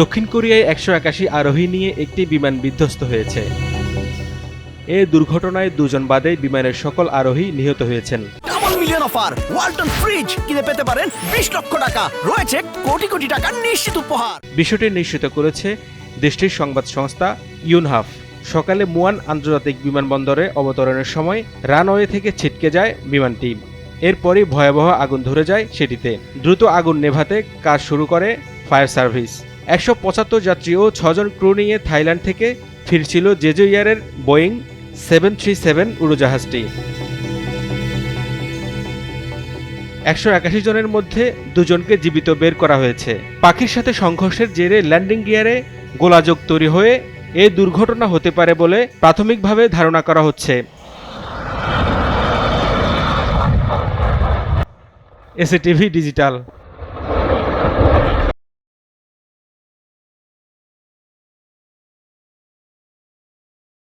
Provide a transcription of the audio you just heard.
দক্ষিণ কোরিয়ায় 181 আরোহী নিয়ে একটি বিমান বিধ্বস্ত হয়েছে। এ দুর্ঘটনায় দুজন বাদে বিমানের সকল আরোহী নিহত হয়েছেন। Double million offer Walton fridge কিনে পেতে পারেন 20 লক্ষ টাকা, রয়েছে কোটি কোটি টাকার নিশ্চিত উপহার। বিষয়টি নিশ্চিত করেছে দেশটির সংবাদ সংস্থা ইউনহাফ। সকালে মুয়ান আন্তর্জাতিক বিমানবন্দরে অবতরণের সময় রানওয়ে থেকে ছিটকে যায় বিমানটি। এরপরই ভয়াবহ আগুন ধরে যায় সেটিতে। দ্রুত আগুন নেভাতে কাজ শুরু করে ফায়ার সার্ভিস। 175 যাত্রী ও 6 জন ক্রু নিয়ে থাইল্যান্ড থেকে ফিরছিল জেজো এয়ারের বোয়িং 737 উড়োজাহাজটি। 181 জনের মধ্যে 2 জনকে জীবিত বের করা হয়েছে। পাখির সাথে সংঘর্ষের জেরে ল্যান্ডিং গিয়ারে গোলাযোগ তৈরি হয়ে এ দুর্ঘটনা হতে পারে বলে প্রাথমিকভাবে ধারণা করা হচ্ছে। SATV digital.